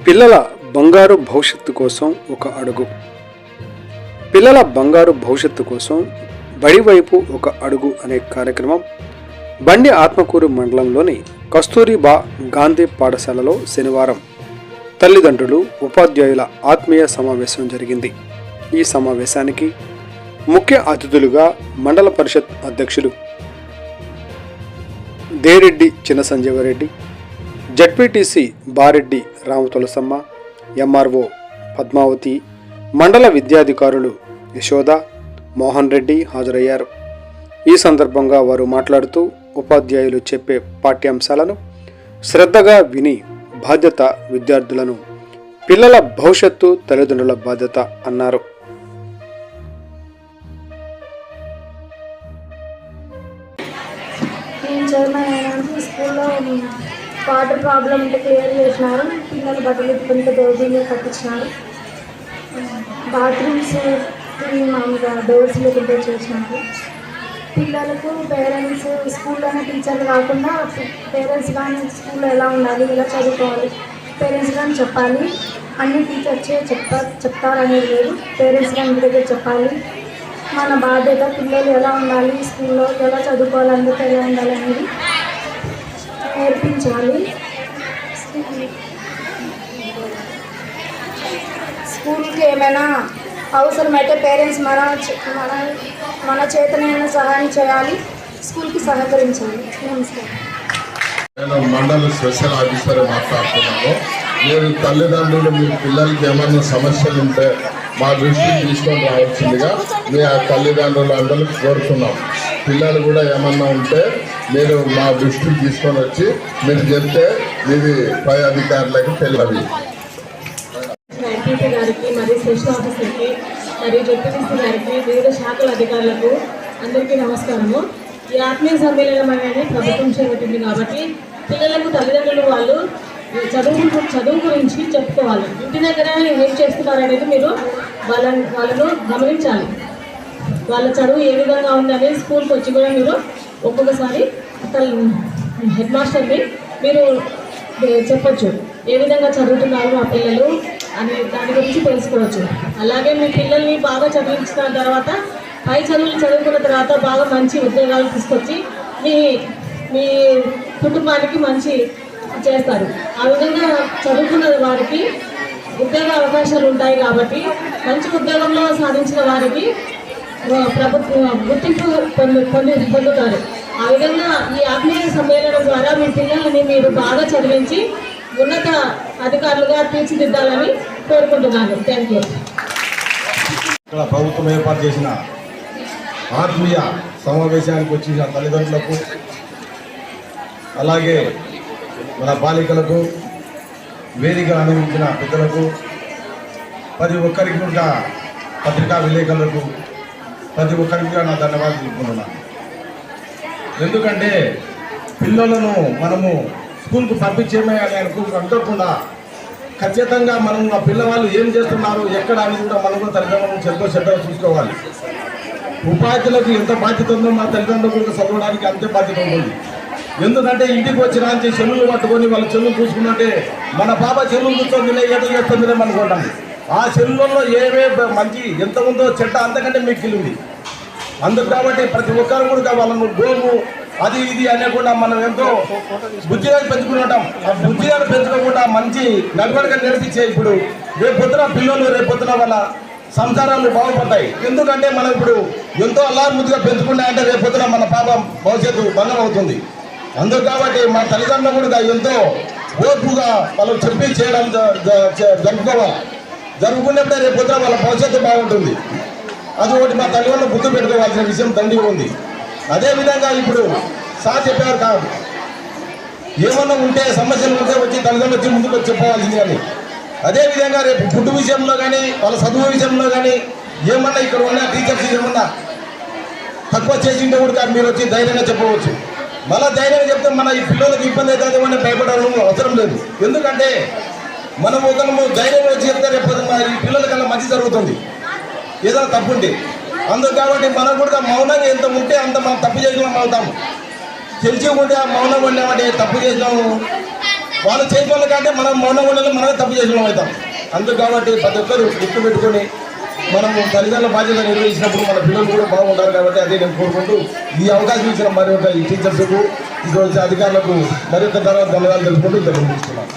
పిల్లల బంగారు భవిష్యత్తు కోసం ఒక అడుగు. పిల్లల బంగారు భవిష్యత్తు కోసం బడి వైపు ఒక అడుగు అనే కార్యక్రమం బండి ఆత్మకూరు మండలంలోని కస్తూరిబా గాంధీ పాఠశాలలో శనివారం తల్లిదండ్రులు ఉపాధ్యాయుల ఆత్మీయ సమావేశం జరిగింది. ఈ సమావేశానికి ముఖ్య అతిథులుగా మండల పరిషత్ అధ్యక్షులు దేరెడ్డి చిన్న సంజీవరెడ్డి, జడ్పీటీసీ బారెడ్డి రామతులసమ్మ, ఎంఆర్ఓ పద్మావతి, మండల విద్యాధికారులు యశోద, మోహన్ రెడ్డి హాజరయ్యారు. ఈ సందర్భంగా వారు మాట్లాడుతూ ఉపాధ్యాయులు చెప్పే పాఠ్యాంశాలను శ్రద్ధగా విని బాధ్యత విద్యార్థులను, పిల్లల భవిష్యత్తు తల్లిదండ్రుల బాధ్యత అన్నారు. స్కూల్లో వాటర్ ప్రాబ్లం ఉంటే క్లియర్ చేసినారు. పిల్లలు బట్టలు కొంత దోబీలు కట్టించినారు. బాత్రూమ్స్ మామూలుగా డోర్స్ లేకుండా చేసినారు. పిల్లలకు పేరెంట్స్ స్కూల్లోనే టీచర్లు కాకుండా పేరెంట్స్ కానీ స్కూల్లో ఎలా ఉండాలి, ఎలా చదువుకోవాలి పేరెంట్స్ కానీ చెప్పాలి. అన్ని టీచర్సే చెప్తారనేది లేదు, పేరెంట్స్ కానీ ఇంటి దగ్గర చెప్పాలి. మన బాధ్యత పిల్లలు ఎలా ఉండాలి, స్కూల్లో ఎలా చదువుకోవాలి, అందరికీ ఎలా ఉండాలి అనేది నేర్పించాలి. స్కూల్కి ఏమైనా అవసరమైతే పేరెంట్స్ మన చేతనైనా సహాయం చేయాలి, స్కూల్కి సహకరించాలి. నమస్కారం. నేను మండల స్పెషల్ ఆఫీసర్ మాట్లాడుతున్నాను. మీరు తల్లిదండ్రులు మీ పిల్లలకి ఏమన్నా సమస్యలు ఉంటే మా దృష్టికి తీసుకొని రావాల్సిందిగా మీ తల్లిదండ్రులు అందరూ కోరుతున్నాం. పిల్లలు కూడా ఏమన్నా ఉంటే మీరు మా దృష్టికి తీసుకొని వచ్చి మీరు చెప్తే మీది పై అధికారులకు తెలియదు. ఎంపీపీ గారికి మరియు స్పెషల్ ఆఫీసర్కి మరియు జడ్పీటీసీ గారికి వివిధ శాఖల అధికారులకు అందరికీ నమస్కారము. ఈ ఆత్మీయ సమ్మేళనం అనేది ప్రభుత్వం చేపట్టింది కాబట్టి పిల్లలకు తల్లిదండ్రులు వాళ్ళు చదువు గురించి చెప్పుకోవాలి. ఇంటి దగ్గర ఏం చేస్తున్నారు అనేది మీరు వాళ్ళను గమనించాలి. వాళ్ళ చదువు ఏ విధంగా ఉందని స్కూల్కి వచ్చి కూడా మీరు ఒక్కొక్కసారి హెడ్ మాస్టర్ని మీరు చెప్పొచ్చు, ఏ విధంగా చదువుతున్నారు మా పిల్లలు అని దాని గురించి తెలుసుకోవచ్చు. అలాగే మీ పిల్లల్ని బాగా చదివించిన తర్వాత పై చదువులు చదువుకున్న తర్వాత బాగా మంచి ఉద్యోగాలు తీసుకొచ్చి మీ కుటుంబానికి మంచి చేస్తారు. ఆ విధంగా చదువుకున్న వారికి ఉద్యోగ అవకాశాలు ఉంటాయి కాబట్టి మంచి ఉద్యోగంలో సాధించిన వారికి గుర్తింపు పొందుతారు. ఆ విధంగా ఈ ఆత్మీయ సమ్మేళనం ద్వారా మీ పిల్లల్ని మీరు బాగా చదివించి ఉన్నత అధికారులుగా తీర్చిదిద్దాలని కోరుకుంటున్నాను. Thank you. ఇక్కడ ప్రభుత్వం ఏర్పాటు చేసిన ఆత్మీయ సమావేశానికి వచ్చిన తల్లిదండ్రులకు, అలాగే మన బాలికలకు, వేదిక అందించిన పెద్దలకు, ప్రతి ఒక్కరికి కూడా పత్రికా విలేకరులకు ప్రతి ఒక్కరికి కూడా నా ధన్యవాదాలు తెలుపుకుంటున్నాను. ఎందుకంటే పిల్లలను మనము స్కూల్కు పంపించేమే అని అనుకోకుండా ఖచ్చితంగా మనం ఆ పిల్లవాళ్ళు ఏం చేస్తున్నారు ఎక్కడ అని కూడా మనం కూడా తల్లిదండ్రులను శ్రద్ధగా చూసుకోవాలి. ఉపాధ్యాయులకు ఎంత బాధ్యత ఉందో మా తల్లిదండ్రులకు చదవడానికి అంతే బాధ్యత ఉంటుంది. ఎందుకంటే ఇంటికి వచ్చిన చెల్లులు పట్టుకొని వాళ్ళ చెల్లులు చూసుకున్నట్టే మన పాప చెల్లులు కూర్చొని ఏదో చేస్తుందిలే అనుకుంటాం. ఆ చెల్లుల్లో ఏవే మంచి ఎంత ఉందో చెడ్డ అంతకంటే మీకు తెలియదు. అందుకు కాబట్టి ప్రతి ఒక్కరు కూడా వాళ్ళను గోము అది ఇది అనేకుండా మనం ఎంతో బుద్ధిగానే పెంచుకుంటాం. ఆ బుద్ధిగానే పెంచుకోకుండా మంచి నడవడిగా నేర్పించే ఇప్పుడు రేపొద్దున పిల్లలు రేపొద్దున వాళ్ళ సంసారాలు బాగుపడతాయి. ఎందుకంటే మనం ఇప్పుడు ఎంతో అల్లారుముద్దుగా పెంచుకున్నాయంటే రేపొద్దున మన పాప భవిష్యత్తు భంగం అవుతుంది. అందుకు కాబట్టి మా తల్లిదండ్రులు కూడా ఎంతో ఓర్పుగా వాళ్ళు చెప్పి చేయడం జరుపుకోవాలి. జరుపుకునేప్పుడే రేపొద్దున వాళ్ళ భవిష్యత్తు బాగుంటుంది. అది ఒకటి మా తల్లిదండ్రులు గుర్తు పెట్టుకోవాల్సిన విషయం తండ్రి ఉంది. అదేవిధంగా ఇప్పుడు సార్ చెప్పారు కాదు, ఏమన్నా ఉంటే సమస్యలు ఉంటే వచ్చి తల్లిదండ్రులు వచ్చి ముందుకు వచ్చి చెప్పవలసింది. కానీ అదేవిధంగా రేపు ఫుడ్ విషయంలో కానీ వాళ్ళ చదువు విషయంలో కానీ ఏమన్నా ఇక్కడ ఉన్న టీచర్స్ ఏమన్నా తక్కువ చేసింటే కూడా మీరు వచ్చి ధైర్యంగా చెప్పవచ్చు. మళ్ళీ ధైర్యంగా చెప్తే మన ఈ పిల్లలకు ఇబ్బంది అవుతుందేమని భయపడడం అవసరం లేదు. ఎందుకంటే మనం ఒకము ధైర్యంగా వచ్చి చెప్తే రేపు ఈ పిల్లలకల్లా మంచి జరుగుతుంది ఏదైనా తప్పుంటే. అందుకు కాబట్టి మనం కూడా మౌనంగా ఎంత ఉంటే అంత మనం తప్పు చేసిన అవుతాము. తెలిసి ఉంటే ఆ మౌనంగా ఉండేవాడి తప్పు చేసినాము వాళ్ళ చేతి వాళ్ళ కంటే మనం మౌనం ఉండలో మనమే తప్పు చేసిన అవుతాం. అందుకు కాబట్టి ప్రతి ఒక్కరు గుర్తు పెట్టుకొని మనము తల్లిదండ్రుల బాధ్యత నిర్వహించినప్పుడు మన పిల్లలు కూడా బాగుంటారు. కాబట్టి అదే నేను కోరుకుంటూ ఈ అవకాశం ఇచ్చిన మరి ఒక ఈ టీచర్స్కు, ఇటువంటి అధికారులకు మరి ఒక ధన్యవాదాలు తెలుపుకుంటూ తెలియజేస్తున్నాను.